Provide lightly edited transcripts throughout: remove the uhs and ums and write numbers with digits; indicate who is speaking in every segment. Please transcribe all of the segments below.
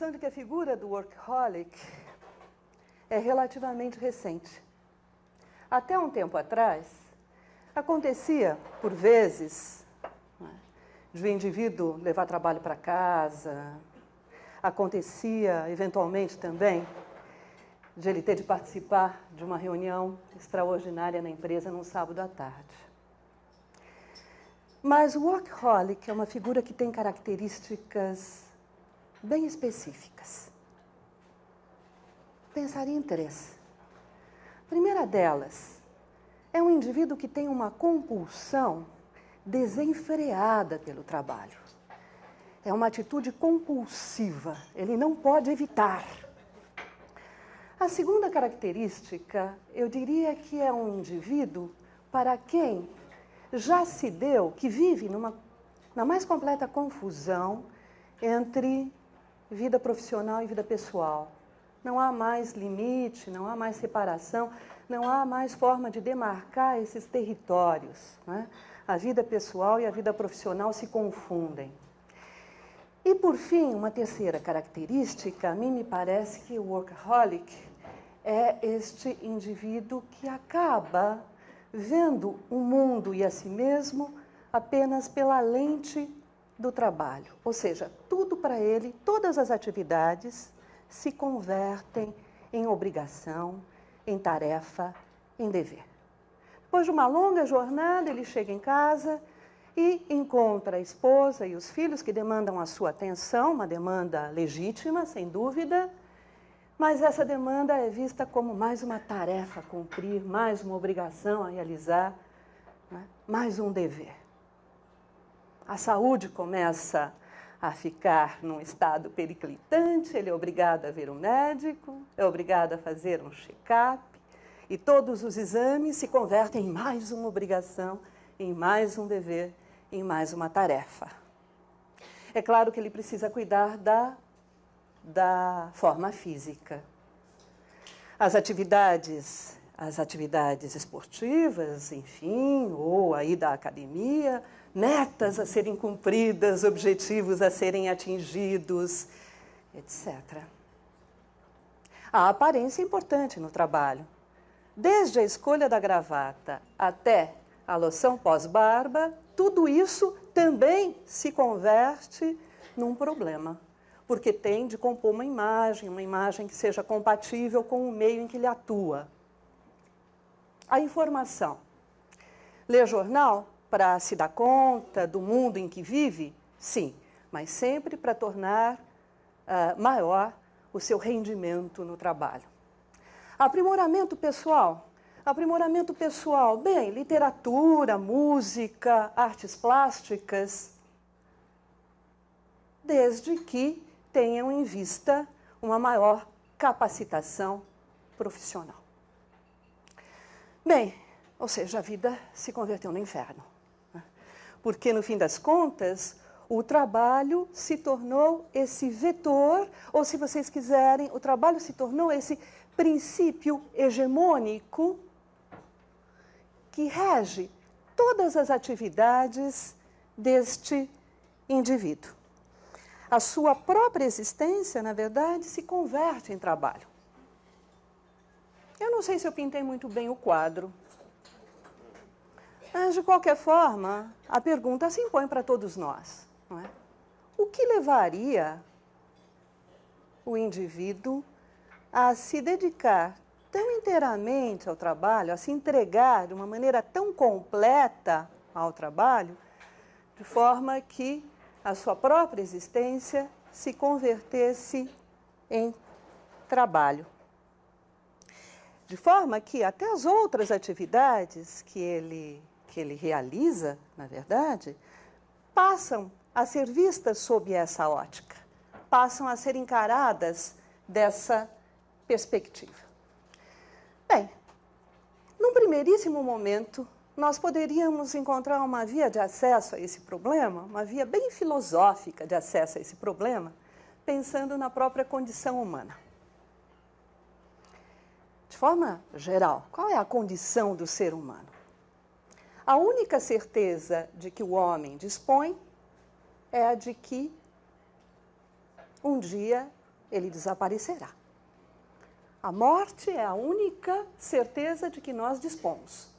Speaker 1: impressão de que a figura do workaholic é relativamente recente. Até um tempo atrás, acontecia, por vezes, de o indivíduo levar trabalho para casa, acontecia, eventualmente também, de ele ter de participar de uma reunião extraordinária na empresa num sábado à tarde. Mas o workaholic é uma figura que tem características bem específicas. Pensaria em três. A primeira delas é um indivíduo que tem uma compulsão desenfreada pelo trabalho. É uma atitude compulsiva, ele não pode evitar. A segunda característica, eu diria que é um indivíduo para quem já se deu, que vive na mais completa confusão entre vida profissional e vida pessoal. Não há mais limite, não há mais separação, não há mais forma de demarcar esses territórios, né? A vida pessoal e a vida profissional se confundem. E, por fim, uma terceira característica, a mim me parece que o workaholic é este indivíduo que acaba vendo o mundo e a si mesmo apenas pela lente do trabalho. Ou seja, tudo para ele, todas as atividades se convertem em obrigação, em tarefa, em dever. Depois de uma longa jornada, ele chega em casa e encontra a esposa e os filhos que demandam a sua atenção, uma demanda legítima, sem dúvida, mas essa demanda é vista como mais uma tarefa a cumprir, mais uma obrigação a realizar, né? Mais um dever. A saúde começa a ficar num estado periclitante, ele é obrigado a ver um médico, é obrigado a fazer um check-up, e todos os exames se convertem em mais uma obrigação, em mais um dever, em mais uma tarefa. É claro que ele precisa cuidar da forma física. As atividades esportivas, enfim, ou aí da academia, metas a serem cumpridas, objetivos a serem atingidos, etc. A aparência é importante no trabalho. Desde a escolha da gravata até a loção pós-barba, tudo isso também se converte num problema, porque tem de compor uma imagem que seja compatível com o meio em que ele atua. A informação. Ler jornal para se dar conta do mundo em que vive? Sim, mas sempre para tornar maior o seu rendimento no trabalho. Aprimoramento pessoal. Aprimoramento pessoal, bem, literatura, música, artes plásticas, desde que tenham em vista uma maior capacitação profissional. Bem, ou seja, a vida se converteu no inferno, né? Porque, no fim das contas, o trabalho se tornou esse vetor, ou se vocês quiserem, o trabalho se tornou esse princípio hegemônico que rege todas as atividades deste indivíduo. A sua própria existência, na verdade, se converte em trabalho. Eu não sei se eu pintei muito bem o quadro, mas, de qualquer forma, a pergunta se impõe para todos nós, não é? O que levaria o indivíduo a se dedicar tão inteiramente ao trabalho, a se entregar de uma maneira tão completa ao trabalho, de forma que a sua própria existência se convertesse em trabalho. De forma que até as outras atividades que ele realiza, na verdade, passam a ser vistas sob essa ótica, passam a ser encaradas dessa perspectiva. Bem, num primeiríssimo momento, nós poderíamos encontrar uma via de acesso a esse problema, uma via bem filosófica de acesso a esse problema, pensando na própria condição humana. De forma geral, qual é a condição do ser humano? A única certeza de que o homem dispõe é a de que um dia ele desaparecerá. A morte é a única certeza de que nós dispomos.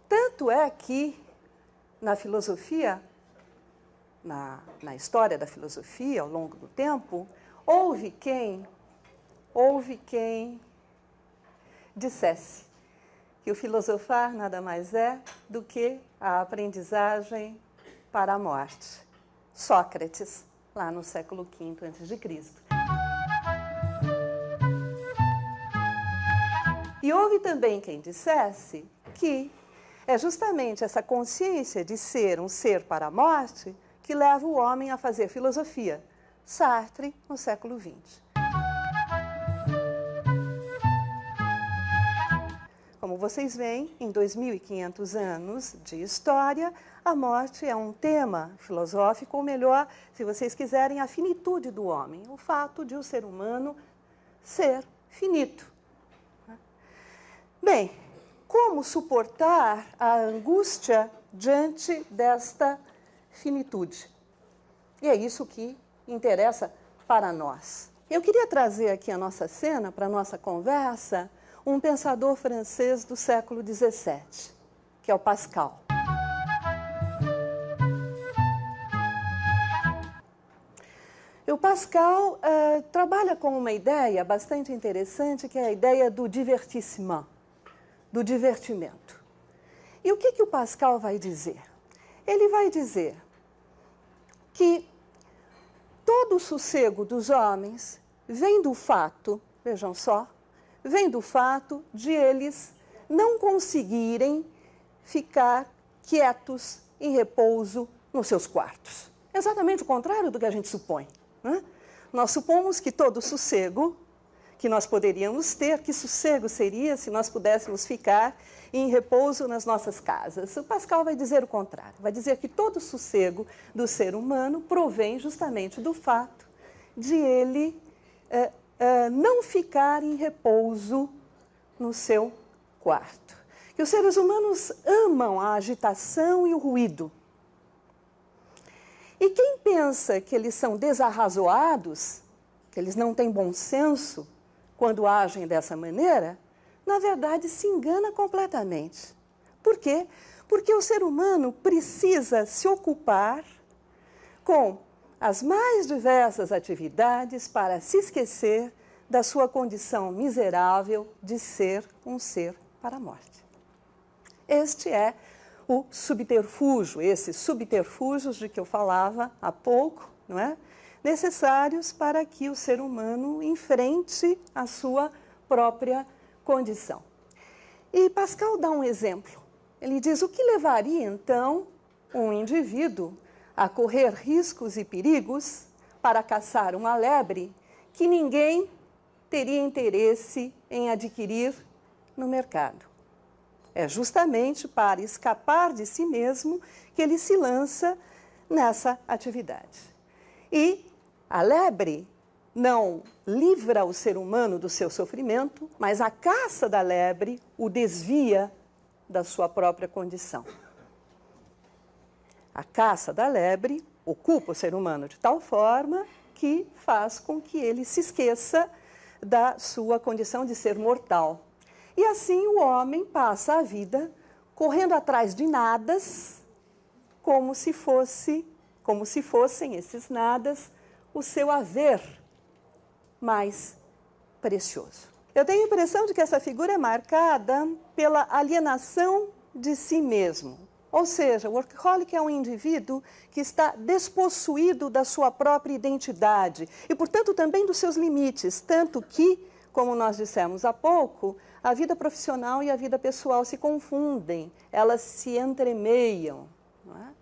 Speaker 1: Tanto é que, na filosofia, na história da filosofia, ao longo do tempo, houve quem dissesse que o filosofar nada mais é do que a aprendizagem para a morte. Sócrates, lá no século V a.C. E houve também quem dissesse que é justamente essa consciência de ser um ser para a morte que leva o homem a fazer filosofia. Sartre, no século XX. Como vocês veem, em 2.500 anos de história, a morte é um tema filosófico, ou melhor, se vocês quiserem, a finitude do homem, o fato de o ser humano ser finito. Bem, como suportar a angústia diante desta finitude? E é isso que interessa para nós. Eu queria trazer aqui a nossa cena, para a nossa conversa, um pensador francês do século XVII, que é o Pascal. E o Pascal trabalha com uma ideia bastante interessante, que é a ideia do divertissement, do divertimento. E o que o Pascal vai dizer? Ele vai dizer que todo o sossego dos homens vem do fato, vejam só, vem do fato de eles não conseguirem ficar quietos, em repouso, nos seus quartos. Exatamente o contrário do que a gente supõe, né? Nós supomos que todo o sossego que nós poderíamos ter, que sossego seria se nós pudéssemos ficar em repouso nas nossas casas. O Pascal vai dizer o contrário, vai dizer que todo o sossego do ser humano provém justamente do fato de ele não ficar em repouso no seu quarto. Que os seres humanos amam a agitação e o ruído. E quem pensa que eles são desarrazoados, que eles não têm bom senso quando agem dessa maneira, na verdade se engana completamente. Por quê? Porque o ser humano precisa se ocupar com as mais diversas atividades para se esquecer da sua condição miserável de ser um ser para a morte. Este é o subterfúgio, esses subterfúgios de que eu falava há pouco, não é? Necessários para que o ser humano enfrente a sua própria condição. E Pascal dá um exemplo. Ele diz, o que levaria, então, um indivíduo a correr riscos e perigos para caçar uma lebre que ninguém teria interesse em adquirir no mercado? É justamente para escapar de si mesmo que ele se lança nessa atividade. E a lebre não livra o ser humano do seu sofrimento, mas a caça da lebre o desvia da sua própria condição. A caça da lebre ocupa o ser humano de tal forma que faz com que ele se esqueça da sua condição de ser mortal. E assim o homem passa a vida correndo atrás de nadas, como se fossem esses nadas o seu haver mais precioso. Eu tenho a impressão de que essa figura é marcada pela alienação de si mesmo. Ou seja, o workaholic é um indivíduo que está despossuído da sua própria identidade e, portanto, também dos seus limites, tanto que, como nós dissemos há pouco, a vida profissional e a vida pessoal se confundem, elas se entremeiam, não é?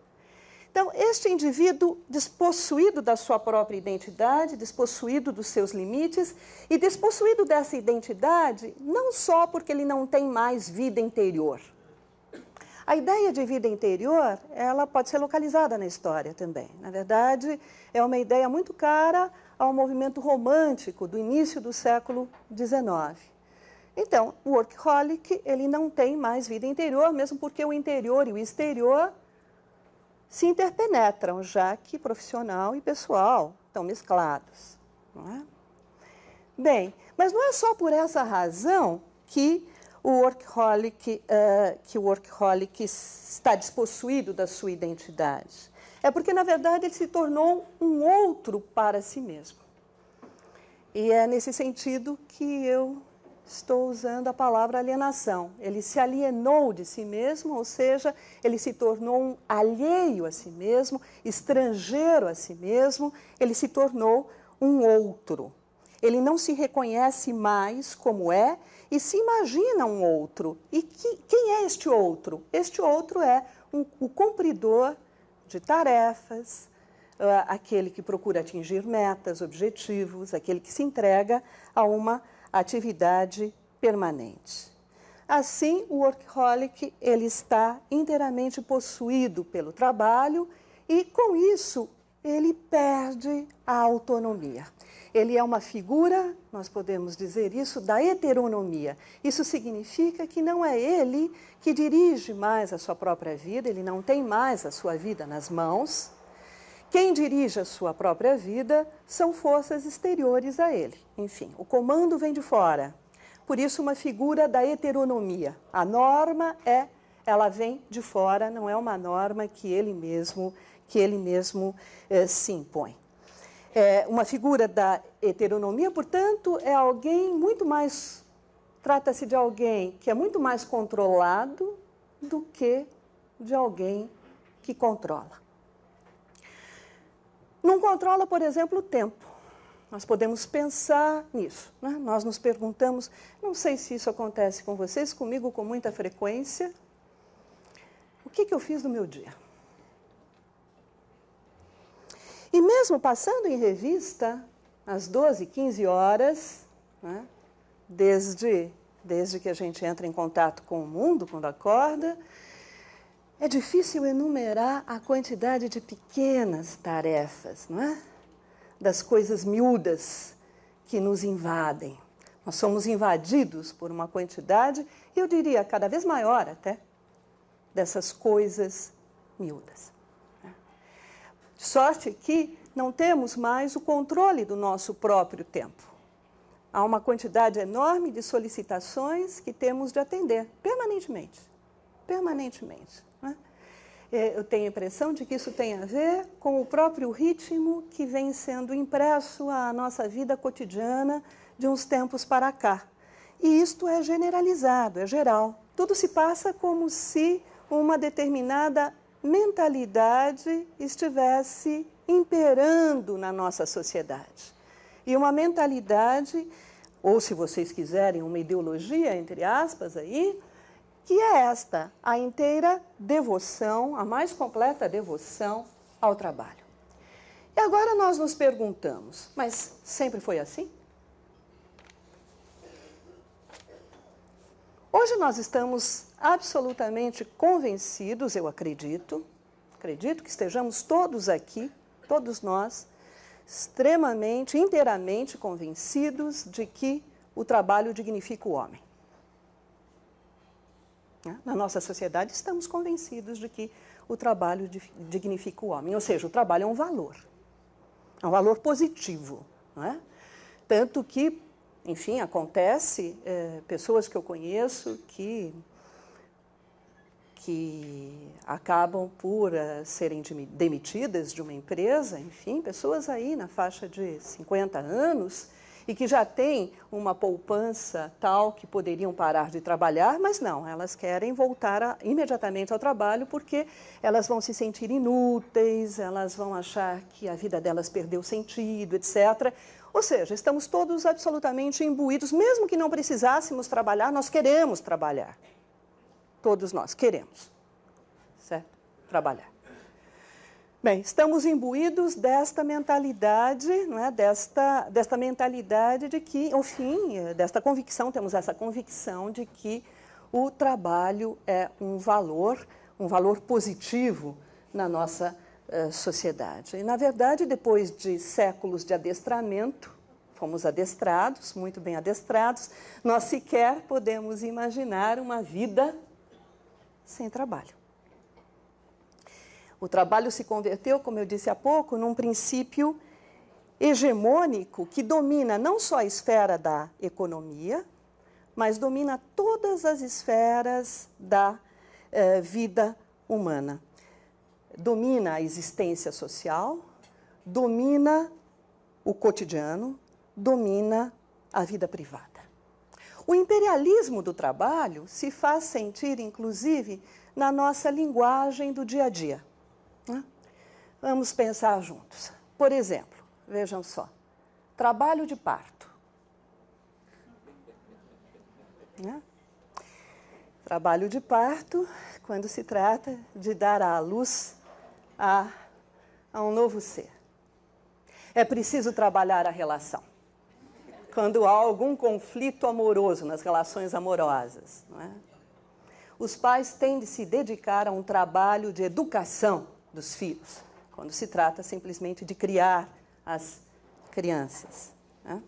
Speaker 1: Então, este indivíduo despossuído da sua própria identidade, despossuído dos seus limites e despossuído dessa identidade não só porque ele não tem mais vida interior. A ideia de vida interior, ela pode ser localizada na história também. Na verdade, é uma ideia muito cara ao movimento romântico do início do século XIX. Então, o workaholic, ele não tem mais vida interior, mesmo porque o interior e o exterior se interpenetram, já que profissional e pessoal estão mesclados, não é? Bem, mas não é só por essa razão que o workaholic está despossuído da sua identidade. É porque, na verdade, ele se tornou um outro para si mesmo. E é nesse sentido que eu estou usando a palavra alienação. Ele se alienou de si mesmo, ou seja, ele se tornou um alheio a si mesmo, estrangeiro a si mesmo, ele se tornou um outro. Ele não se reconhece mais como é e se imagina um outro. E quem é este outro? Este outro é o cumpridor de tarefas, aquele que procura atingir metas, objetivos, aquele que se entrega a uma atividade permanente. Assim, o workaholic ele está inteiramente possuído pelo trabalho e, com isso, ele perde a autonomia. Ele é uma figura, nós podemos dizer isso, da heteronomia. Isso significa que não é ele que dirige mais a sua própria vida, ele não tem mais a sua vida nas mãos. Quem dirige a sua própria vida são forças exteriores a ele. Enfim, o comando vem de fora. Por isso, uma figura da heteronomia. A norma ela vem de fora, não é uma norma que ele mesmo se impõe. Uma figura da heteronomia, portanto, é alguém muito mais... Trata-se de alguém que é muito mais controlado do que de alguém que controla. Não controla, por exemplo, o tempo. Nós podemos pensar nisso, né? Nós nos perguntamos, não sei se isso acontece com vocês, comigo com muita frequência, o que eu fiz no meu dia? E mesmo passando em revista, às 12, 15 horas, né, desde que a gente entra em contato com o mundo, quando acorda, é difícil enumerar a quantidade de pequenas tarefas, não é? Das coisas miúdas que nos invadem. Nós somos invadidos por uma quantidade, eu diria, cada vez maior até, dessas coisas miúdas. De sorte que não temos mais o controle do nosso próprio tempo. Há uma quantidade enorme de solicitações que temos de atender permanentemente. Permanentemente. Né? Eu tenho a impressão de que isso tem a ver com o próprio ritmo que vem sendo impresso à nossa vida cotidiana de uns tempos para cá. E isto é generalizado, é geral. Tudo se passa como se uma determinada mentalidade estivesse imperando na nossa sociedade. E uma mentalidade, ou se vocês quiserem, uma ideologia, entre aspas, aí, que é esta, a inteira devoção, a mais completa devoção ao trabalho. E agora nós nos perguntamos, mas sempre foi assim? Hoje nós estamos absolutamente convencidos, eu acredito que estejamos todos aqui, todos nós, extremamente, inteiramente convencidos de que o trabalho dignifica o homem. Na nossa sociedade estamos convencidos de que o trabalho dignifica o homem, ou seja, o trabalho é um valor positivo. Não é? Tanto que, enfim, acontece, pessoas que eu conheço que acabam por serem demitidas de uma empresa, enfim, pessoas aí na faixa de 50 anos e que já têm uma poupança tal que poderiam parar de trabalhar, mas não, elas querem voltar imediatamente ao trabalho porque elas vão se sentir inúteis, elas vão achar que a vida delas perdeu sentido, etc. Ou seja, estamos todos absolutamente imbuídos, mesmo que não precisássemos trabalhar, nós queremos trabalhar. Todos nós queremos, certo? Trabalhar. Bem, estamos imbuídos desta mentalidade, não é? desta mentalidade de que, enfim, desta convicção, temos essa convicção de que o trabalho é um valor positivo na nossa sociedade. E, na verdade, depois de séculos de adestramento, fomos adestrados, muito bem adestrados, nós sequer podemos imaginar uma vida sem trabalho. O trabalho se converteu, como eu disse há pouco, num princípio hegemônico que domina não só a esfera da economia, mas domina todas as esferas da vida humana. Domina a existência social, domina o cotidiano, domina a vida privada. O imperialismo do trabalho se faz sentir, inclusive, na nossa linguagem do dia a dia. Vamos pensar juntos. Por exemplo, vejam só, trabalho de parto. Trabalho de parto, quando se trata de dar à luz a um novo ser. É preciso trabalhar a relação. Quando há algum conflito amoroso nas relações amorosas, não é? Os pais têm de se dedicar a um trabalho de educação dos filhos, quando se trata simplesmente de criar as crianças. Né?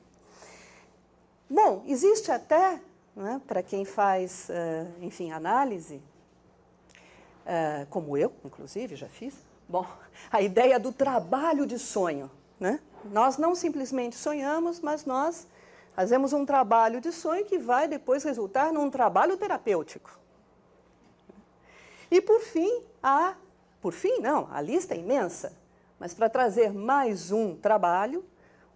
Speaker 1: Bom, existe até, né, para quem faz, enfim, análise, como eu, inclusive, já fiz, bom, a ideia do trabalho de sonho. Né? Nós não simplesmente sonhamos, mas nós fazemos um trabalho de sonho que vai depois resultar num trabalho terapêutico. E por fim, a lista é imensa, mas para trazer mais um trabalho,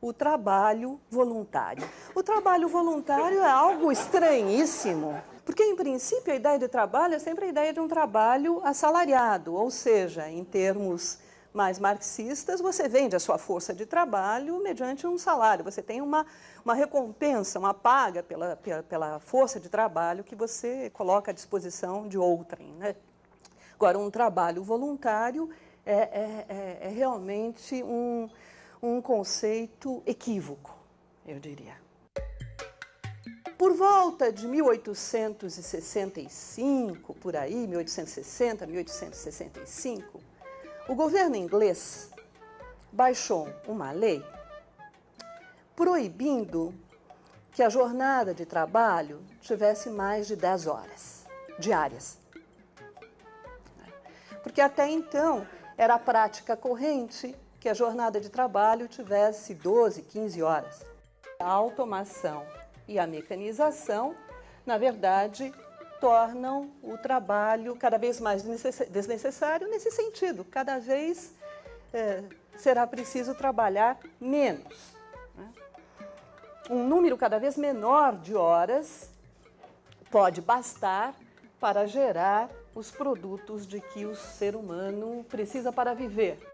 Speaker 1: o trabalho voluntário. O trabalho voluntário é algo estranhíssimo, porque, em princípio, a ideia de trabalho é sempre a ideia de um trabalho assalariado, ou seja, em termos mais marxistas, você vende a sua força de trabalho mediante um salário. Você tem uma recompensa, uma paga pela força de trabalho que você coloca à disposição de outrem. Né? Agora, um trabalho voluntário é realmente um conceito equívoco, eu diria. Por volta de 1865, por aí, 1860, 1865, o governo inglês baixou uma lei proibindo que a jornada de trabalho tivesse mais de 10 horas diárias. Porque até então era a prática corrente que a jornada de trabalho tivesse 12, 15 horas. A automação e a mecanização, na verdade, tornam o trabalho cada vez mais desnecessário nesse sentido. Cada vez será preciso trabalhar menos. Né? Um número cada vez menor de horas pode bastar para gerar os produtos de que o ser humano precisa para viver.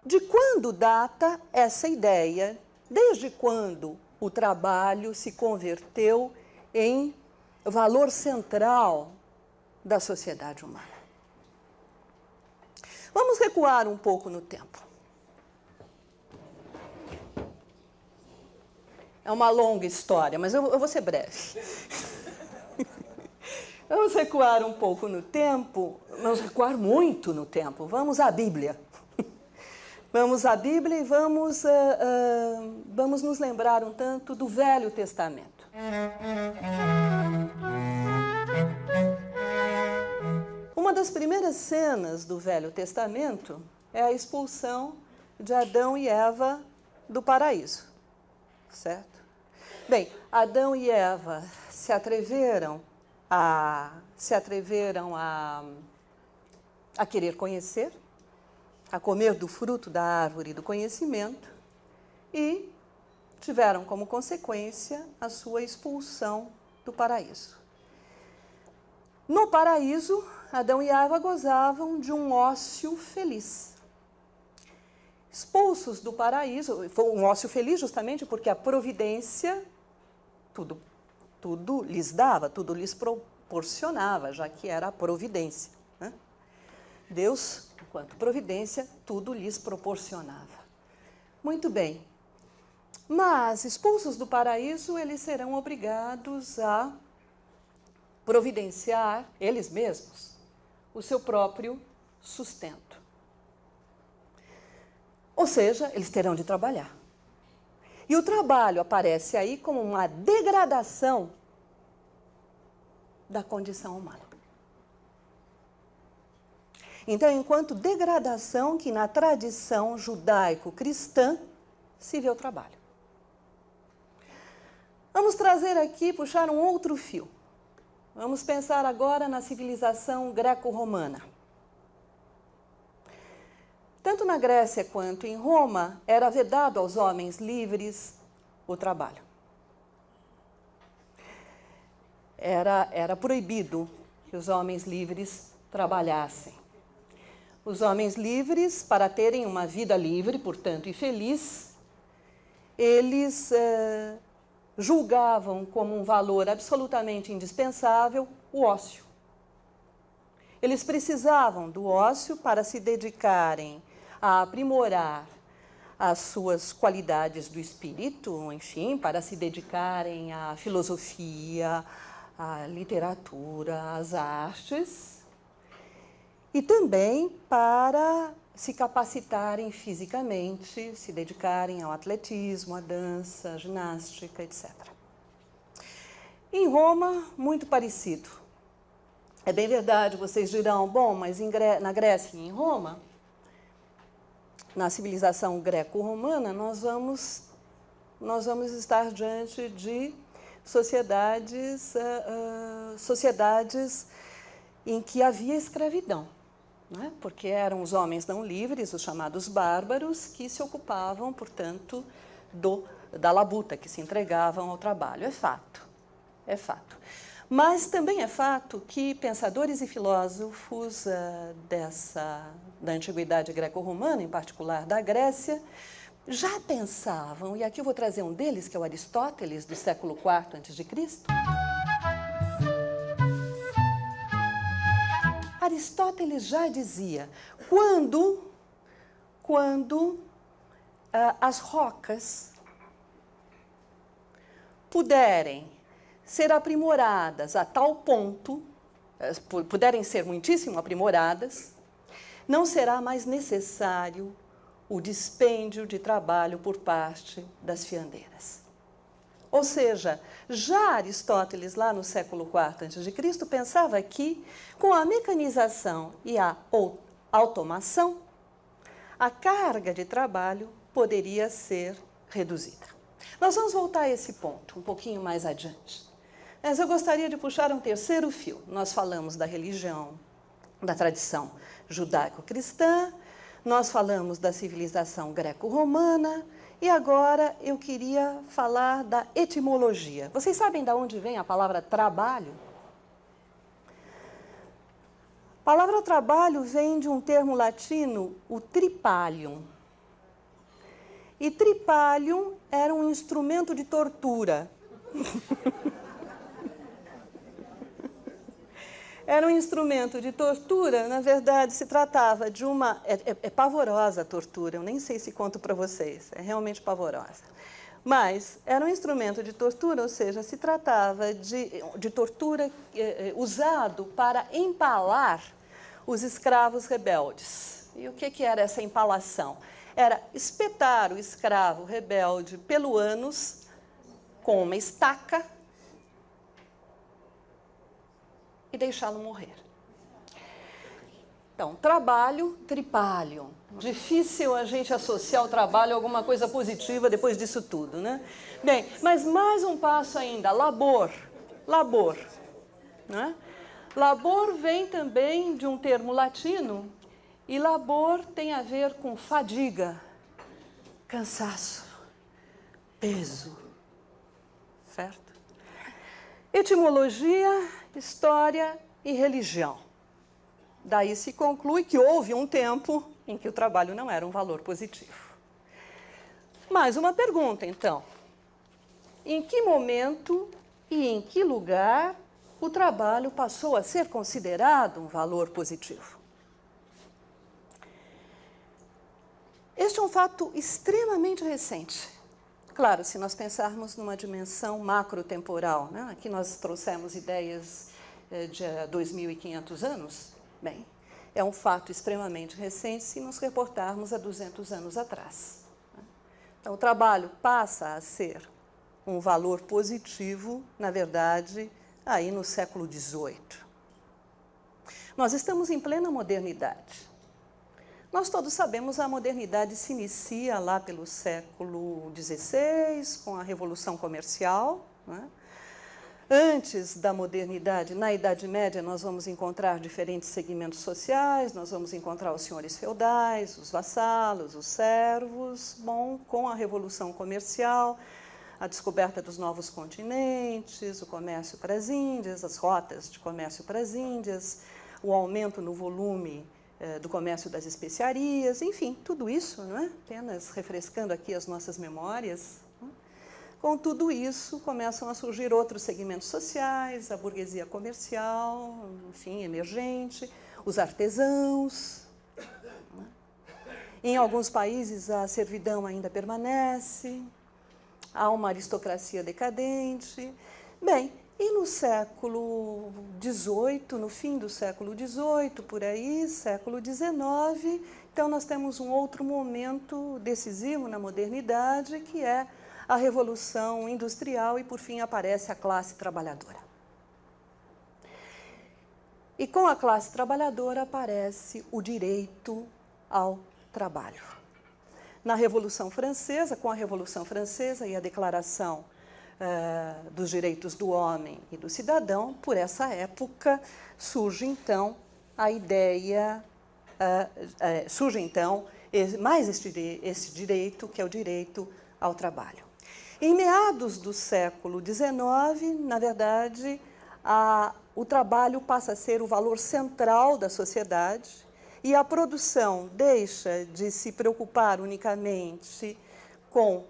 Speaker 1: De quando data essa ideia? Desde quando o trabalho se converteu em valor central da sociedade humana? Vamos recuar um pouco no tempo. É uma longa história, mas eu vou ser breve. Vamos recuar um pouco no tempo, vamos recuar muito no tempo. Vamos à Bíblia. Vamos à Bíblia e vamos nos lembrar um tanto do Velho Testamento. Uma das primeiras cenas do Velho Testamento é a expulsão de Adão e Eva do paraíso, certo? Bem, Adão e Eva se atreveram a querer conhecer, a comer do fruto da árvore do conhecimento e tiveram como consequência a sua expulsão do paraíso. No paraíso, Adão e Eva gozavam de um ócio feliz. expulsos do paraíso, foi um ócio feliz justamente porque a providência tudo lhes dava, tudo lhes proporcionava, já que era a providência, né? Deus, enquanto providência, tudo lhes proporcionava. Muito bem. Mas, expulsos do paraíso, eles serão obrigados a providenciar, eles mesmos, o seu próprio sustento. Ou seja, eles terão de trabalhar. E o trabalho aparece aí como uma degradação da condição humana. Então, enquanto degradação que na tradição judaico-cristã se vê o trabalho. Vamos trazer aqui, puxar um outro fio. Vamos pensar agora na civilização greco-romana. Tanto na Grécia quanto em Roma, era vedado aos homens livres o trabalho. Era proibido que os homens livres trabalhassem. Os homens livres, para terem uma vida livre, portanto, e feliz, eles julgavam como um valor absolutamente indispensável o ócio. Eles precisavam do ócio para se dedicarem a aprimorar as suas qualidades do espírito, enfim, para se dedicarem à filosofia, à literatura, às artes, e também para se capacitarem fisicamente, se dedicarem ao atletismo, à dança, à ginástica, etc. Em Roma, muito parecido. É bem verdade, vocês dirão, bom, mas na Grécia e em Roma, na civilização greco-romana, nós vamos estar diante de sociedades em que havia escravidão, né? Porque eram os homens não livres, os chamados bárbaros, que se ocupavam, portanto, da labuta, que se entregavam ao trabalho. É fato, é fato. Mas também é fato que pensadores e filósofos da antiguidade greco-romana, em particular da Grécia, já pensavam, e aqui eu vou trazer um deles, que é o Aristóteles, do século IV a.C. Aristóteles já dizia, quando as rocas puderem ser aprimoradas a tal ponto, puderem ser muitíssimo aprimoradas, não será mais necessário o dispêndio de trabalho por parte das fiandeiras. Ou seja, já Aristóteles, lá no século IV a.C., pensava que, com a mecanização e a automação, a carga de trabalho poderia ser reduzida. Nós vamos voltar a esse ponto um pouquinho mais adiante. Mas eu gostaria de puxar um terceiro fio. Nós falamos da religião, da tradição judaico-cristã, nós falamos da civilização greco-romana, e agora eu queria falar da etimologia. Vocês sabem de onde vem a palavra trabalho? A palavra trabalho vem de um termo latino, o tripalium. E tripalium era um instrumento de tortura. Era um instrumento de tortura, na verdade, se tratava de uma... É pavorosa a tortura, eu nem sei se conto para vocês, é realmente pavorosa. Mas era um instrumento de tortura, ou seja, se tratava de tortura usado para empalar os escravos rebeldes. E o que era essa empalação? Era espetar o escravo rebelde pelo ânus com uma estaca e deixá-lo morrer. Então, trabalho, tripalium. Difícil a gente associar o trabalho a alguma coisa positiva depois disso tudo, né? Bem, mas mais um passo ainda, labor. Labor. Né? Labor vem também de um termo latino, e labor tem a ver com fadiga, cansaço, peso. Certo? Etimologia, história e religião. Daí se conclui que houve um tempo em que o trabalho não era um valor positivo. Mais uma pergunta, então. Em que momento e em que lugar o trabalho passou a ser considerado um valor positivo? Este é um fato extremamente recente. Claro, se nós pensarmos numa dimensão macrotemporal, né? Aqui nós trouxemos ideias de 2.500 anos, bem, é um fato extremamente recente se nos reportarmos a 200 anos atrás. Então, o trabalho passa a ser um valor positivo, na verdade, aí no século XVIII. Nós estamos em plena modernidade. Nós todos sabemos a modernidade se inicia lá pelo século XVI, com a Revolução Comercial, né? Antes da modernidade, na Idade Média, nós vamos encontrar diferentes segmentos sociais, nós vamos encontrar os senhores feudais, os vassalos, os servos. Bom, com a Revolução Comercial, a descoberta dos novos continentes, o comércio para as Índias, as rotas de comércio para as Índias, o aumento no volume do comércio das especiarias, enfim, tudo isso, não é? Apenas refrescando aqui as nossas memórias. Com tudo isso, começam a surgir outros segmentos sociais, a burguesia comercial, enfim, emergente, os artesãos. Em alguns países, a servidão ainda permanece, há uma aristocracia decadente. Bem, e no século XVIII, no fim do século XVIII, por aí, século XIX, então nós temos um outro momento decisivo na modernidade, que é a Revolução Industrial e, por fim, aparece a classe trabalhadora. E com a classe trabalhadora aparece o direito ao trabalho. Na Revolução Francesa, com a Revolução Francesa e a Declaração dos Direitos do Homem e do Cidadão, por essa época surge, então, a ideia, surge, então, mais esse direito, que é o direito ao trabalho. Em meados do século XIX, na verdade, o trabalho passa a ser o valor central da sociedade e a produção deixa de se preocupar unicamente com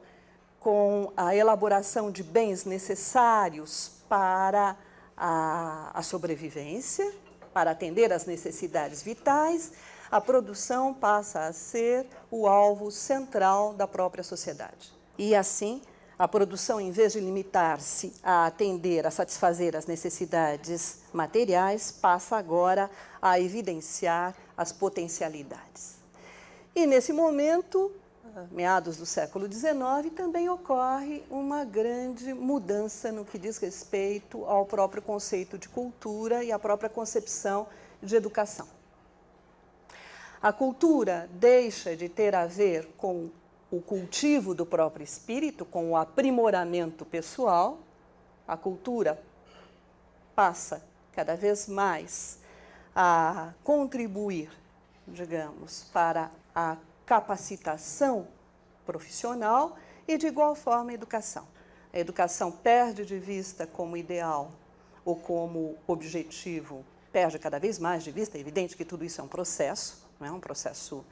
Speaker 1: a elaboração de bens necessários para a sobrevivência, para atender às necessidades vitais. A produção passa a ser o alvo central da própria sociedade. E assim, a produção, em vez de limitar-se a atender, a satisfazer as necessidades materiais, passa agora a evidenciar as potencialidades. E, nesse momento, meados do século XIX, também ocorre uma grande mudança no que diz respeito ao próprio conceito de cultura e à própria concepção de educação. A cultura deixa de ter a ver com o cultivo do próprio espírito, com o aprimoramento pessoal. A cultura passa cada vez mais a contribuir, digamos, para a capacitação profissional e, de igual forma, a educação. A educação perde de vista como ideal ou como objetivo, perde cada vez mais de vista. É evidente que tudo isso é um processo, não é um processo,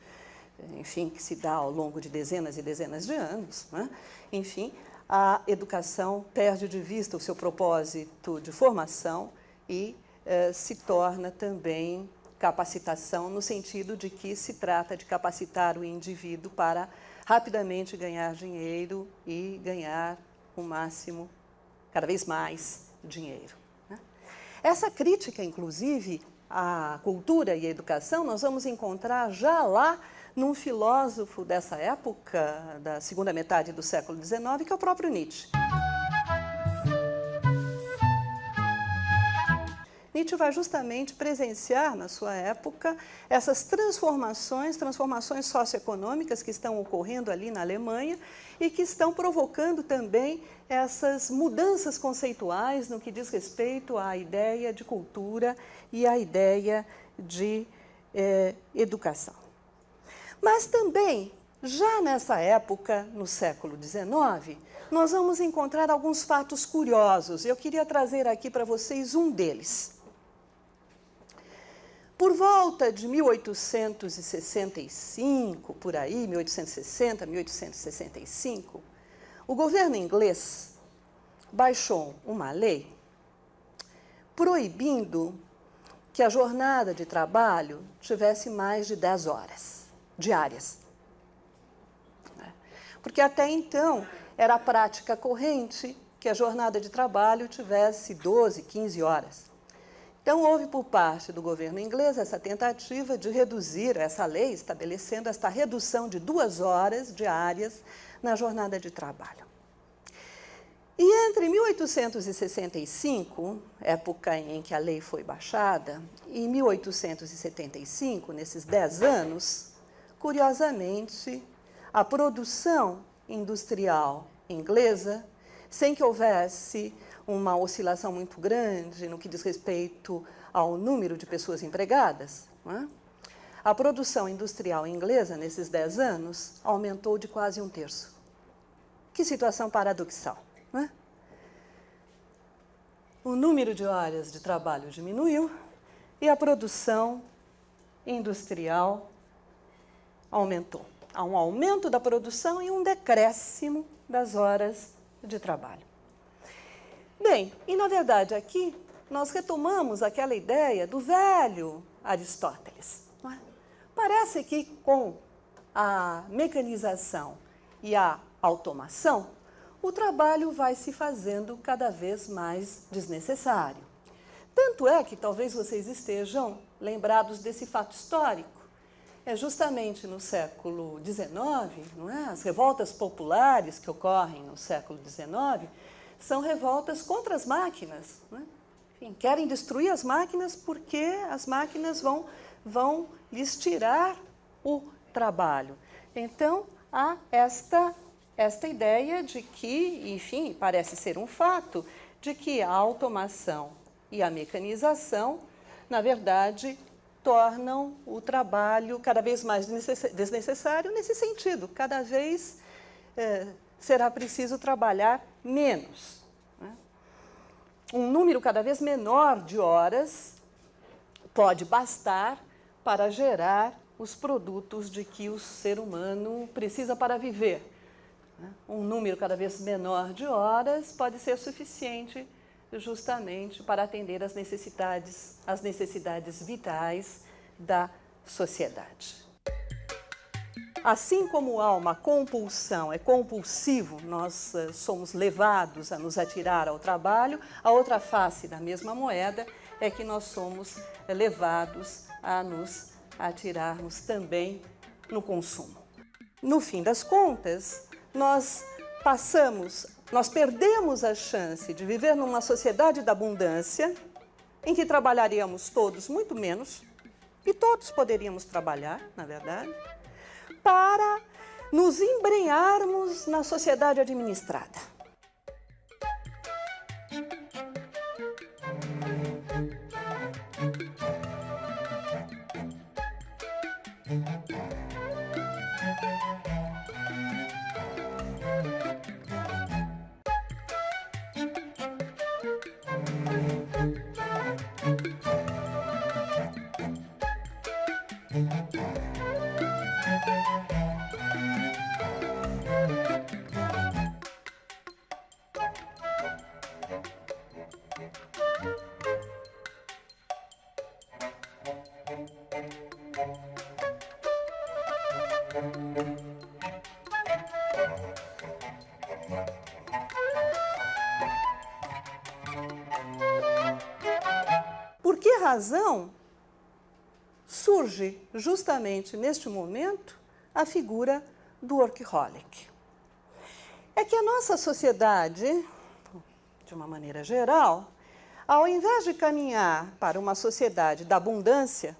Speaker 1: enfim, que se dá ao longo de dezenas e dezenas de anos, né? Enfim, a educação perde de vista o seu propósito de formação e se torna também capacitação, no sentido de que se trata de capacitar o indivíduo para rapidamente ganhar dinheiro e ganhar o máximo, cada vez mais, dinheiro, né? Essa crítica, inclusive, à cultura e à educação, nós vamos encontrar já lá num filósofo dessa época, da segunda metade do século XIX, que é o próprio Nietzsche. Nietzsche vai justamente presenciar, na sua época, essas transformações socioeconômicas que estão ocorrendo ali na Alemanha e que estão provocando também essas mudanças conceituais no que diz respeito à ideia de cultura e à ideia de educação. Mas também, já nessa época, no século XIX, nós vamos encontrar alguns fatos curiosos. Eu queria trazer aqui para vocês um deles. Por volta de 1865, por aí, 1860, 1865, o governo inglês baixou uma lei proibindo que a jornada de trabalho tivesse mais de 10 horas diárias. Porque até então era a prática corrente que a jornada de trabalho tivesse 12, 15 horas. Então, houve por parte do governo inglês essa tentativa de reduzir essa lei, estabelecendo esta redução de 2 horas diárias na jornada de trabalho. E entre 1865, época em que a lei foi baixada, e 1875, nesses 10 anos, curiosamente, a produção industrial inglesa, sem que houvesse uma oscilação muito grande no que diz respeito ao número de pessoas empregadas, não é? A produção industrial inglesa, nesses 10 anos, aumentou de quase 1/3. Que situação paradoxal, não é? O número de horas de trabalho diminuiu e a produção industrial aumentou. Há um aumento da produção e um decréscimo das horas de trabalho. Bem, e na verdade aqui nós retomamos aquela ideia do velho Aristóteles. Não é? Parece que com a mecanização e a automação, o trabalho vai se fazendo cada vez mais desnecessário. Tanto é que talvez vocês estejam lembrados desse fato histórico. É justamente no século XIX, não é? As revoltas populares que ocorrem no século XIX são revoltas contra as máquinas. Não é? Enfim, querem destruir as máquinas porque as máquinas vão lhes tirar o trabalho. Então, há esta ideia de que, enfim, parece ser um fato, de que a automação e a mecanização, na verdade, tornam o trabalho cada vez mais desnecessário nesse sentido. Cada vez será preciso trabalhar menos. Né? Um número cada vez menor de horas pode bastar para gerar os produtos de que o ser humano precisa para viver. Um número cada vez menor de horas pode ser suficiente justamente para atender às necessidades vitais da sociedade. Assim como há uma compulsão, é compulsivo, nós somos levados a nos atirar ao trabalho, a outra face da mesma moeda é que nós somos levados a nos atirarmos também no consumo. No fim das contas, nós perdemos a chance de viver numa sociedade da abundância, em que trabalharíamos todos muito menos, e todos poderíamos trabalhar, na verdade, para nos embrenharmos na sociedade administrada. Por que razão surge justamente neste momento a figura do workaholic? É que a nossa sociedade, de uma maneira geral, ao invés de caminhar para uma sociedade da abundância,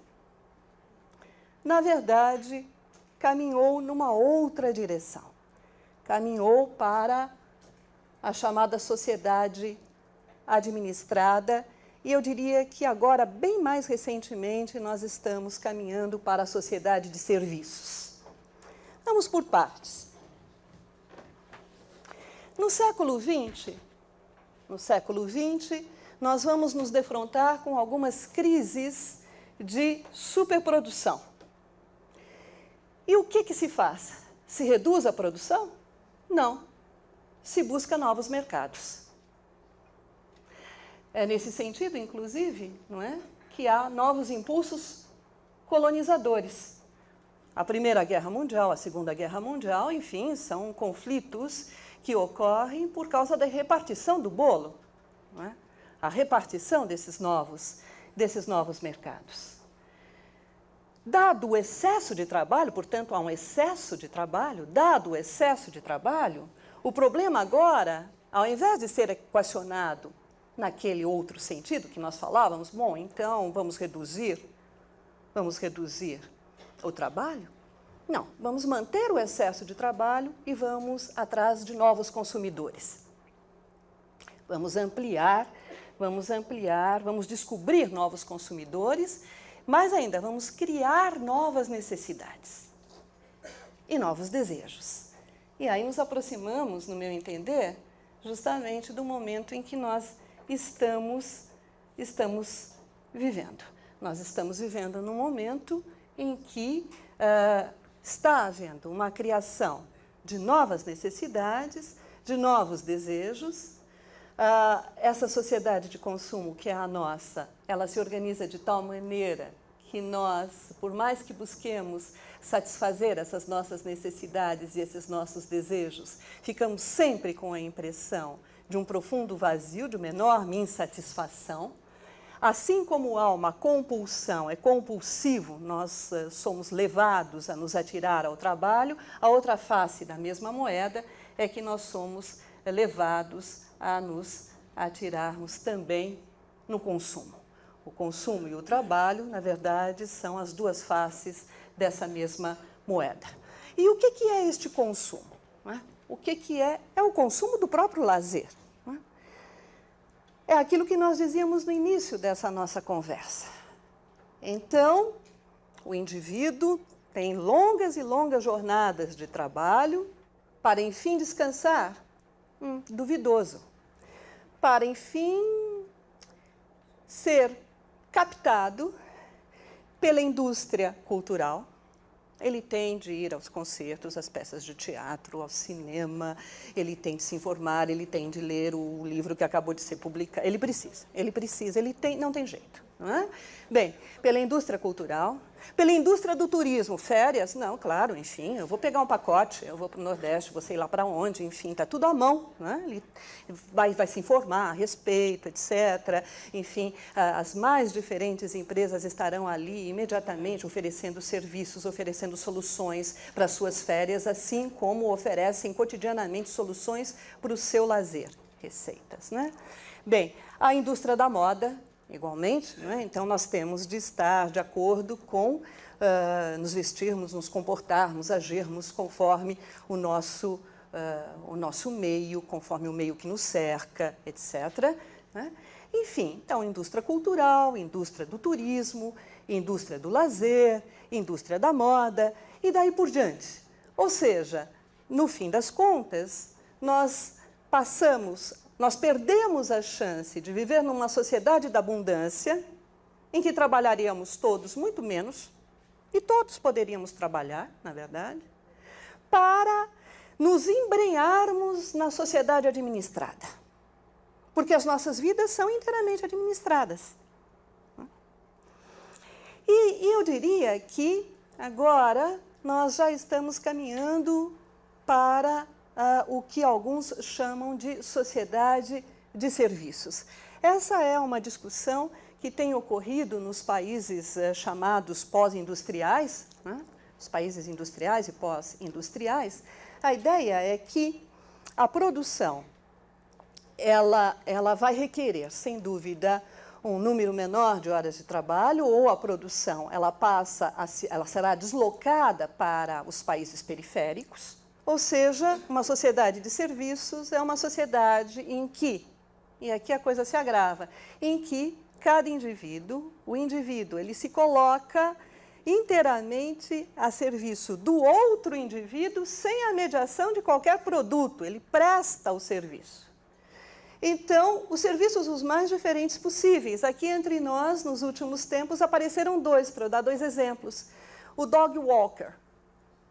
Speaker 1: na verdade, caminhou numa outra direção. Caminhou para a chamada sociedade administrada, e eu diria que agora, bem mais recentemente, nós estamos caminhando para a sociedade de serviços. Vamos por partes. No século XX, nós vamos nos defrontar com algumas crises de superprodução. E o que se faz? Se reduz a produção? Não. Se busca novos mercados. É nesse sentido, inclusive, não é, que há novos impulsos colonizadores. A Primeira Guerra Mundial, a Segunda Guerra Mundial, enfim, são conflitos que ocorrem por causa da repartição do bolo, não é? A repartição desses novos mercados. Dado o excesso de trabalho, portanto, há um excesso de trabalho, dado o excesso de trabalho, o problema agora, ao invés de ser equacionado naquele outro sentido que nós falávamos, bom, então vamos reduzir o trabalho? Não, vamos manter o excesso de trabalho e vamos atrás de novos consumidores. Vamos ampliar, vamos descobrir novos consumidores, mais ainda, vamos criar novas necessidades e novos desejos. E aí nos aproximamos, no meu entender, justamente do momento em que nós estamos vivendo. Nós estamos vivendo num momento em que está havendo uma criação de novas necessidades, de novos desejos. Essa sociedade de consumo, que é a nossa, ela se organiza de tal maneira que nós, por mais que busquemos satisfazer essas nossas necessidades e esses nossos desejos, ficamos sempre com a impressão de um profundo vazio, de uma enorme insatisfação. Assim como há uma compulsão, é compulsivo, nós somos levados a nos atirar ao trabalho, a outra face da mesma moeda é que nós somos levados a nos atirarmos também no consumo. O consumo e o trabalho, na verdade, são as duas faces dessa mesma moeda. E o que é este consumo? O que é? É o consumo do próprio lazer. É aquilo que nós dizíamos no início dessa nossa conversa. Então, o indivíduo tem longas e longas jornadas de trabalho para, enfim, descansar. Duvidoso. Para, enfim, ser captado pela indústria cultural. Ele tem de ir aos concertos, às peças de teatro, ao cinema, ele tem de se informar, ele tem de ler o livro que acabou de ser publicado. Ele precisa, não tem jeito. Não é? Bem, pela indústria cultural, pela indústria do turismo, férias, não, claro, enfim, eu vou pegar um pacote, eu vou para o Nordeste, vou sei lá para onde, enfim, está tudo à mão. Não é? Ele vai se informar a respeito, etc. Enfim, as mais diferentes empresas estarão ali imediatamente oferecendo serviços, oferecendo soluções para as suas férias, assim como oferecem cotidianamente soluções para o seu lazer, receitas. Né? Bem, a indústria da moda, igualmente, né? Então nós temos de estar de acordo com nos vestirmos, nos comportarmos, agirmos conforme o nosso meio, conforme o meio que nos cerca, etc. Né? Enfim, então indústria cultural, indústria do turismo, indústria do lazer, indústria da moda e daí por diante. Ou seja, no fim das contas, nós perdemos a chance de viver numa sociedade da abundância, em que trabalharíamos todos muito menos, e todos poderíamos trabalhar, na verdade, para nos embrenharmos na sociedade administrada. Porque as nossas vidas são inteiramente administradas. E eu diria que agora nós já estamos caminhando para o que alguns chamam de sociedade de serviços. Essa é uma discussão que tem ocorrido nos países chamados pós-industriais, né? Os países industriais e pós-industriais. A ideia é que a produção ela vai requerer, sem dúvida, um número menor de horas de trabalho, ou a produção ela será deslocada para os países periféricos. Ou seja, uma sociedade de serviços é uma sociedade em que, e aqui a coisa se agrava, em que cada indivíduo, ele se coloca inteiramente a serviço do outro indivíduo sem a mediação de qualquer produto, ele presta o serviço. Então, os serviços os mais diferentes possíveis. Aqui entre nós, nos últimos tempos, apareceram dois, para eu dar dois exemplos. O dog walker,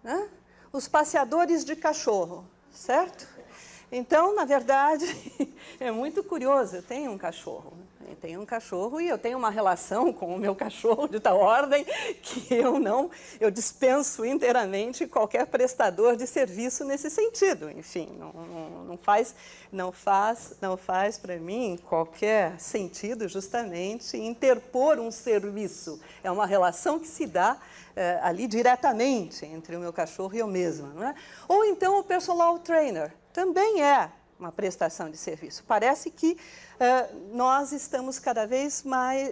Speaker 1: né? Os passeadores de cachorro, certo? Então, na verdade, é muito curioso. Eu tenho um cachorro e eu tenho uma relação com o meu cachorro de tal ordem que eu dispenso inteiramente qualquer prestador de serviço nesse sentido. Enfim, não faz para mim qualquer sentido justamente interpor um serviço. É uma relação que se dá ali diretamente entre o meu cachorro e eu mesma, não é? Ou então o personal trainer também é uma prestação de serviço. Parece que nós estamos cada vez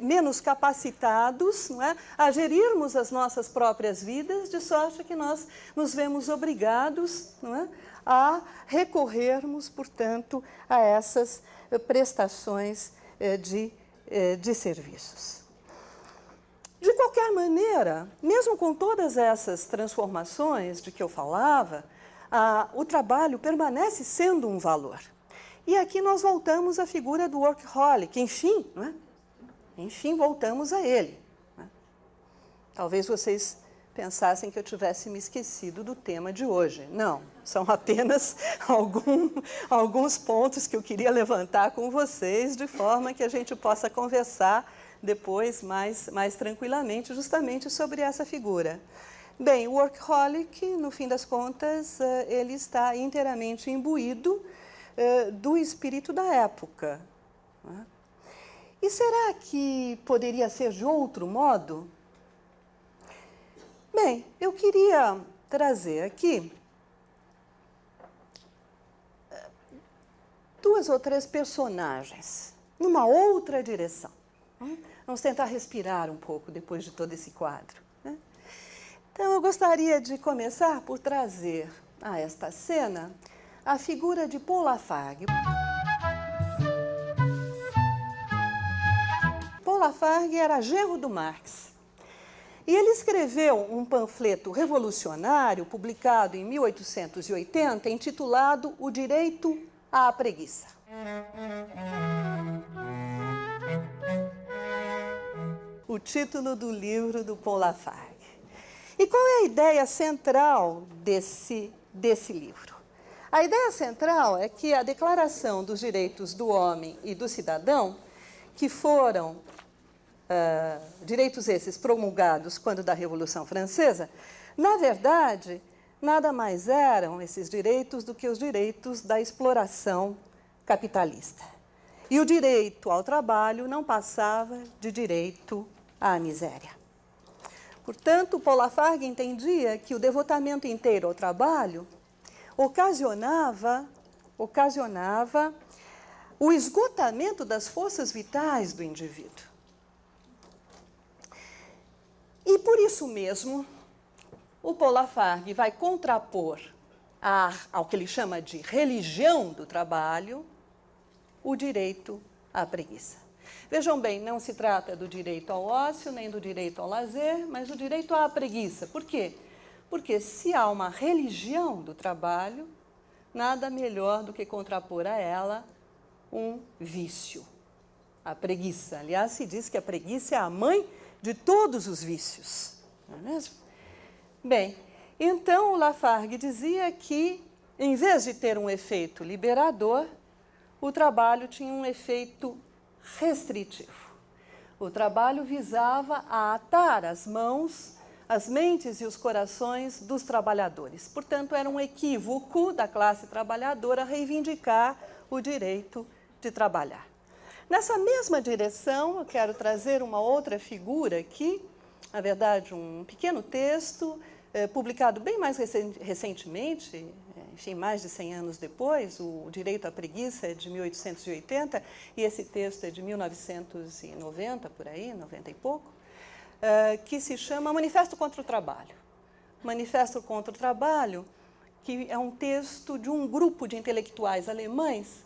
Speaker 1: menos capacitados, não é, a gerirmos as nossas próprias vidas, de sorte que nós nos vemos obrigados, não é, a recorrermos, portanto, a essas prestações de serviços. De qualquer maneira, mesmo com todas essas transformações de que eu falava, o trabalho permanece sendo um valor. E aqui nós voltamos à figura do workaholic, enfim, não é? Enfim, voltamos a ele. Não é? Talvez vocês pensassem que eu tivesse me esquecido do tema de hoje. Não, são apenas alguns pontos que eu queria levantar com vocês, de forma que a gente possa conversar depois mais tranquilamente, justamente sobre essa figura. Bem, o workaholic, no fim das contas, ele está inteiramente imbuído do espírito da época. Né? E será que poderia ser de outro modo? Bem, eu queria trazer aqui duas ou três personagens, numa outra direção. Vamos tentar respirar um pouco depois de todo esse quadro. Né? Então, eu gostaria de começar por trazer a esta cena a figura de Paul Lafargue. Paul Lafargue era genro do Marx. E ele escreveu um panfleto revolucionário, publicado em 1880, intitulado O Direito à Preguiça. O título do livro do Paul Lafargue. E qual é a ideia central desse livro? A ideia central é que a Declaração dos Direitos do Homem e do Cidadão, que foram direitos esses promulgados quando da Revolução Francesa, na verdade, nada mais eram esses direitos do que os direitos da exploração capitalista. E o direito ao trabalho não passava de direito à miséria. Portanto, Paul Lafargue entendia que o devotamento inteiro ao trabalho ocasionava o esgotamento das forças vitais do indivíduo. E por isso mesmo, o Paul Lafargue vai contrapor ao que ele chama de religião do trabalho, o direito à preguiça. Vejam bem, não se trata do direito ao ócio, nem do direito ao lazer, mas do direito à preguiça. Por quê? Porque se há uma religião do trabalho, nada melhor do que contrapor a ela um vício, a preguiça. Aliás, se diz que a preguiça é a mãe de todos os vícios, não é mesmo? Bem, então o Lafargue dizia que, em vez de ter um efeito liberador, o trabalho tinha um efeito restritivo. O trabalho visava a atar as mãos, as mentes e os corações dos trabalhadores. Portanto, era um equívoco da classe trabalhadora reivindicar o direito de trabalhar. Nessa mesma direção, eu quero trazer uma outra figura aqui, na verdade, um pequeno texto, publicado bem mais recentemente, enfim, mais de 100 anos depois. O Direito à Preguiça é de 1880, e esse texto é de 1990, por aí, 90 e pouco, que se chama Manifesto contra o Trabalho. Manifesto contra o Trabalho, que é um texto de um grupo de intelectuais alemães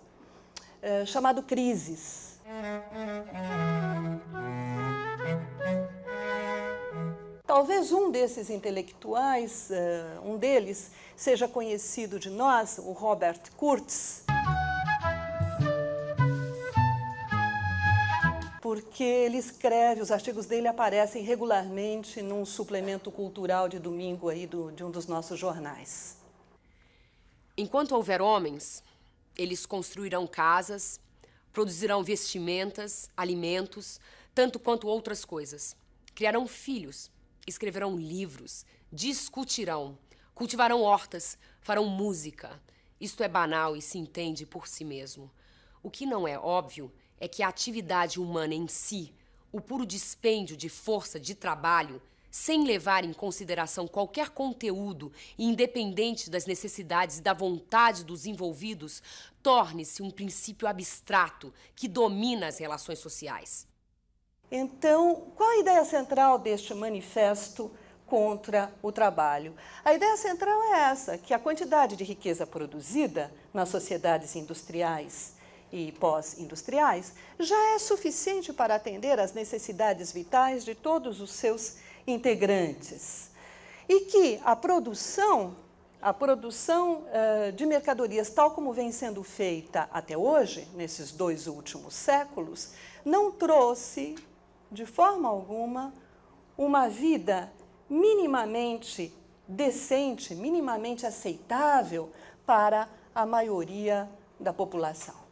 Speaker 1: chamado Crises. Talvez um desses intelectuais, um deles, seja conhecido de nós, o Robert Kurz. porque ele escreve, os artigos dele aparecem regularmente num suplemento cultural de domingo aí de um dos nossos jornais.
Speaker 2: Enquanto houver homens, eles construirão casas, produzirão vestimentas, alimentos, tanto quanto outras coisas. Criarão filhos, escreverão livros, discutirão, cultivarão hortas, farão música. Isto é banal e se entende por si mesmo. O que não é óbvio é que a atividade humana em si, o puro dispêndio de força de trabalho, sem levar em consideração qualquer conteúdo e independente das necessidades e da vontade dos envolvidos, torne-se um princípio abstrato que domina as relações sociais.
Speaker 1: Então, qual a ideia central deste manifesto contra o trabalho? A ideia central é essa, que a quantidade de riqueza produzida nas sociedades industriais e pós-industriais já é suficiente para atender às necessidades vitais de todos os seus integrantes. E que a produção de mercadorias, tal como vem sendo feita até hoje, nesses 2 últimos séculos, não trouxe, de forma alguma, uma vida minimamente decente, minimamente aceitável para a maioria da população.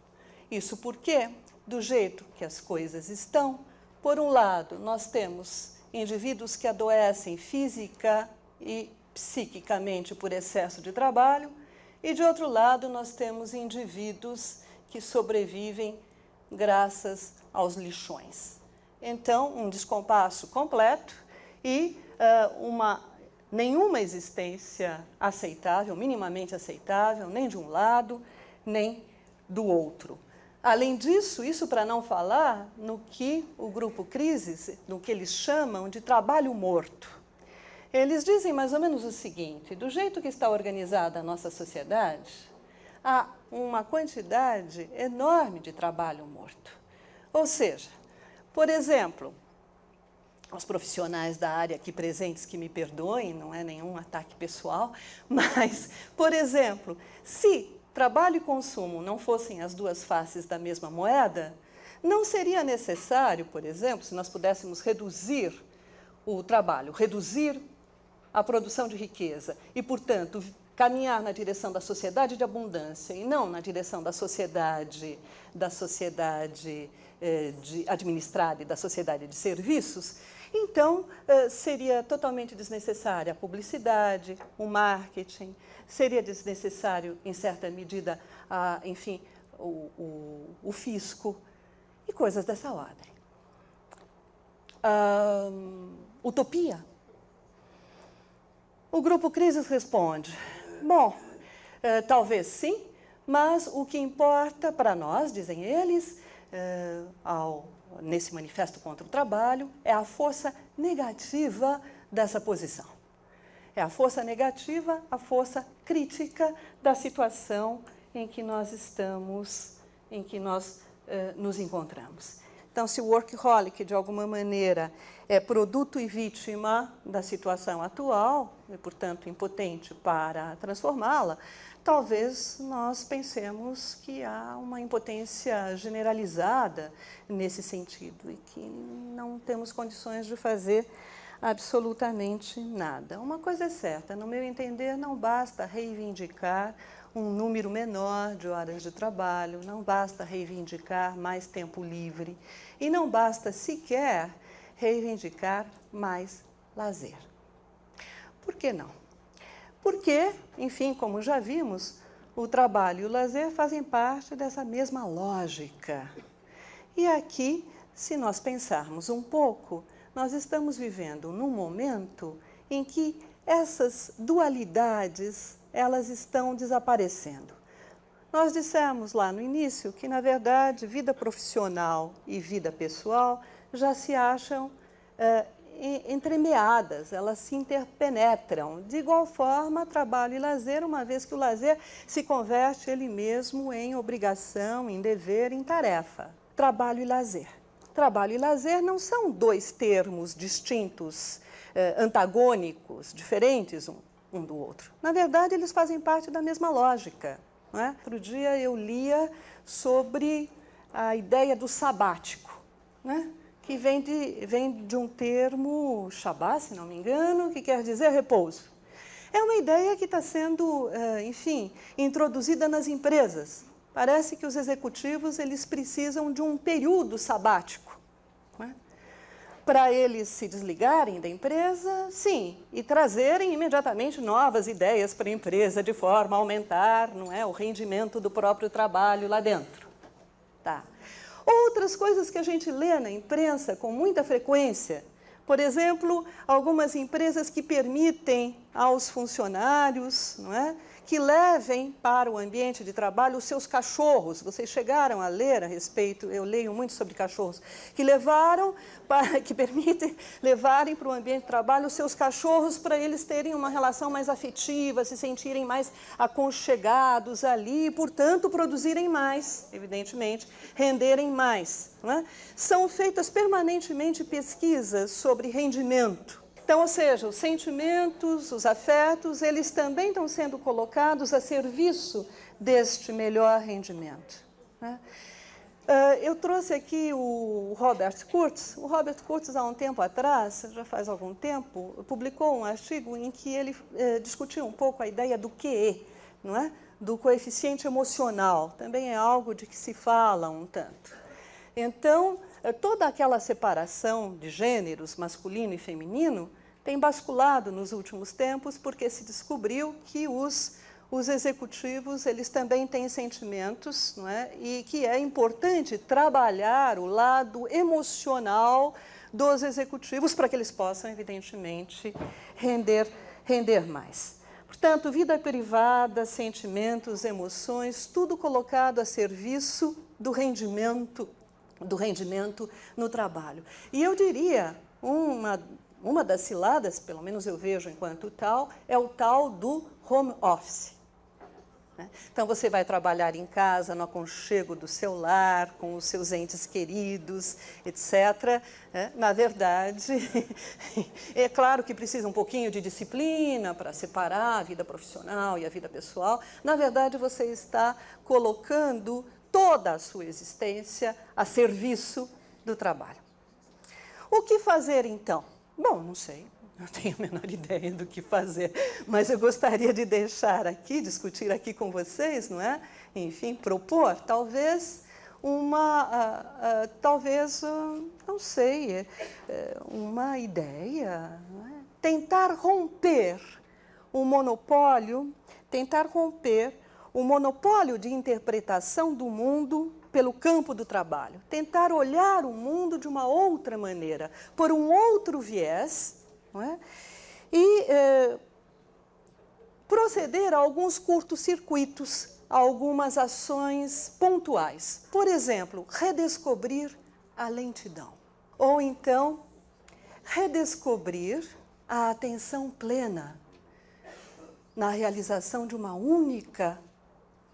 Speaker 1: Isso porque, do jeito que as coisas estão, por um lado, nós temos indivíduos que adoecem física e psiquicamente por excesso de trabalho, e, de outro lado, nós temos indivíduos que sobrevivem graças aos lixões. Então, um descompasso completo e nenhuma existência aceitável, minimamente aceitável, nem de um lado, nem do outro. Além disso, isso para não falar no que o Grupo Crises, no que eles chamam de trabalho morto. Eles dizem mais ou menos o seguinte: do jeito que está organizada a nossa sociedade, há uma quantidade enorme de trabalho morto. Ou seja, por exemplo, os profissionais da área aqui presentes que me perdoem, não é nenhum ataque pessoal, mas, por exemplo, se trabalho e consumo não fossem as duas faces da mesma moeda, não seria necessário, por exemplo, se nós pudéssemos reduzir o trabalho, reduzir a produção de riqueza e, portanto, caminhar na direção da sociedade de abundância e não na direção da sociedade administrada e da sociedade de serviços, então seria totalmente desnecessária a publicidade, o marketing, seria desnecessário, em certa medida, enfim, o fisco e coisas dessa ordem. Utopia? O Grupo Crises responde: bom, talvez sim, mas o que importa para nós, dizem eles, nesse manifesto contra o trabalho, é a força negativa dessa posição. É a força negativa, a força crítica da situação em que nós estamos, em que nós nos encontramos. Então, se o workaholic, de alguma maneira, é produto e vítima da situação atual, e, portanto, impotente para transformá-la, talvez nós pensemos que há uma impotência generalizada nesse sentido e que não temos condições de fazer absolutamente nada. Uma coisa é certa, no meu entender, não basta reivindicar um número menor de horas de trabalho, não basta reivindicar mais tempo livre e não basta sequer reivindicar mais lazer. Por que não? Porque, enfim, como já vimos, o trabalho e o lazer fazem parte dessa mesma lógica. E aqui, se nós pensarmos um pouco, nós estamos vivendo num momento em que essas dualidades, elas estão desaparecendo. Nós dissemos lá no início que, na verdade, vida profissional e vida pessoal já se acham entremeadas, elas se interpenetram. De igual forma, trabalho e lazer, uma vez que o lazer se converte ele mesmo em obrigação, em dever, em tarefa. Trabalho e lazer. Trabalho e lazer não são dois termos distintos, antagônicos, diferentes um do outro. Na verdade, eles fazem parte da mesma lógica. Não é? Outro dia eu lia sobre a ideia do sabático. né? Que vem de um termo Shabbat, se não me engano, que quer dizer repouso. É uma ideia que está sendo, enfim, introduzida nas empresas. Parece que os executivos eles precisam de um período sabático, né? Para eles se desligarem da empresa, sim, e trazerem imediatamente novas ideias para a empresa, de forma a aumentar, não é, o rendimento do próprio trabalho lá dentro. Tá. Outras coisas que a gente lê na imprensa com muita frequência, por exemplo, algumas empresas que permitem aos funcionários, não é, que levem para o ambiente de trabalho os seus cachorros. Vocês chegaram a ler a respeito, eu leio muito sobre cachorros, que permitem levarem para o ambiente de trabalho os seus cachorros para eles terem uma relação mais afetiva, se sentirem mais aconchegados ali e, portanto, produzirem mais, evidentemente, renderem mais. Não é? São feitas permanentemente pesquisas sobre rendimento. Então, ou seja, os sentimentos, os afetos, eles também estão sendo colocados a serviço deste melhor rendimento, né? Eu trouxe aqui o Robert Kurtz. O Robert Kurtz, há um tempo atrás, já faz algum tempo, publicou um artigo em que ele discutiu um pouco a ideia do QE, não é? Do coeficiente emocional. Também é algo de que se fala um tanto. Então, toda aquela separação de gêneros, masculino e feminino, tem basculado nos últimos tempos porque se descobriu que os executivos eles também têm sentimentos, não é? E que é importante trabalhar o lado emocional dos executivos para que eles possam, evidentemente, render mais. Portanto, vida privada, sentimentos, emoções, tudo colocado a serviço do rendimento no trabalho. E eu diria, uma das ciladas, pelo menos eu vejo enquanto tal, é o tal do home office. Então, você vai trabalhar em casa, no aconchego do seu lar, com os seus entes queridos, etc. Na verdade, é claro que precisa um pouquinho de disciplina para separar a vida profissional e a vida pessoal. Na verdade, você está colocando toda a sua existência a serviço do trabalho. O que fazer, então? Bom, não sei, não tenho a menor ideia do que fazer, mas eu gostaria de deixar aqui, discutir aqui com vocês, não é? Enfim, propor, talvez, não sei, uma ideia, não é? Tentar romper o monopólio de interpretação do mundo pelo campo do trabalho. Tentar olhar o mundo de uma outra maneira, por um outro viés, não é? E proceder a alguns curtos-circuitos, a algumas ações pontuais. Por exemplo, redescobrir a lentidão. Ou então, redescobrir a atenção plena na realização de uma única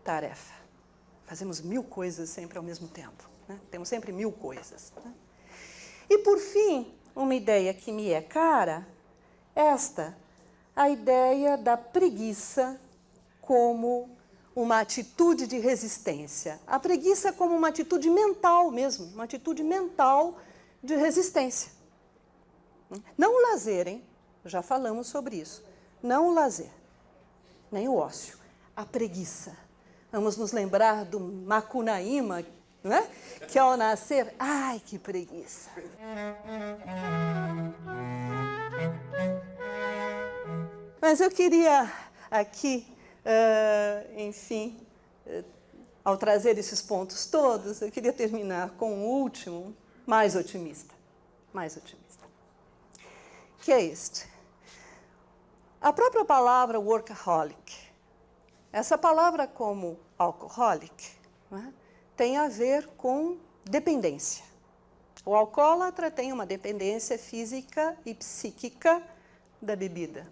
Speaker 1: tarefa. Fazemos 1000 coisas sempre ao mesmo tempo, né? Temos sempre 1000 coisas, né? E, por fim, uma ideia que me é cara, a ideia da preguiça como uma atitude de resistência. A preguiça como uma atitude mental mesmo, uma atitude mental de resistência. Não o lazer, hein? Já falamos sobre isso. Não o lazer, nem o ócio, a preguiça. Vamos nos lembrar do Macunaíma, não é? Que ao nascer, ai, que preguiça. Mas eu queria aqui, enfim, ao trazer esses pontos todos, eu queria terminar com o último, mais otimista, que é este. A própria palavra workaholic, essa palavra como alcoholic, né, tem a ver com dependência. O alcoólatra tem uma dependência física e psíquica da bebida.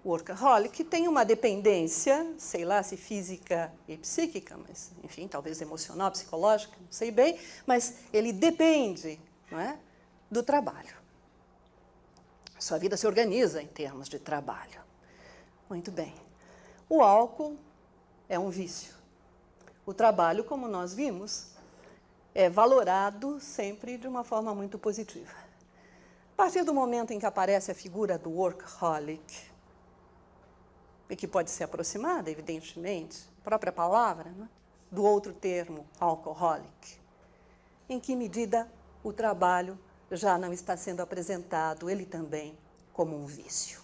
Speaker 1: O workaholic tem uma dependência, sei lá se física e psíquica, mas, enfim, talvez emocional, psicológica, não sei bem, mas ele depende, não é, do trabalho. A sua vida se organiza em termos de trabalho. Muito bem. O álcool é um vício. O trabalho, como nós vimos, é valorado sempre de uma forma muito positiva. A partir do momento em que aparece a figura do workaholic, e que pode ser aproximada, evidentemente, a própria palavra, né, do outro termo, alcoholic, em que medida o trabalho já não está sendo apresentado, ele também, como um vício.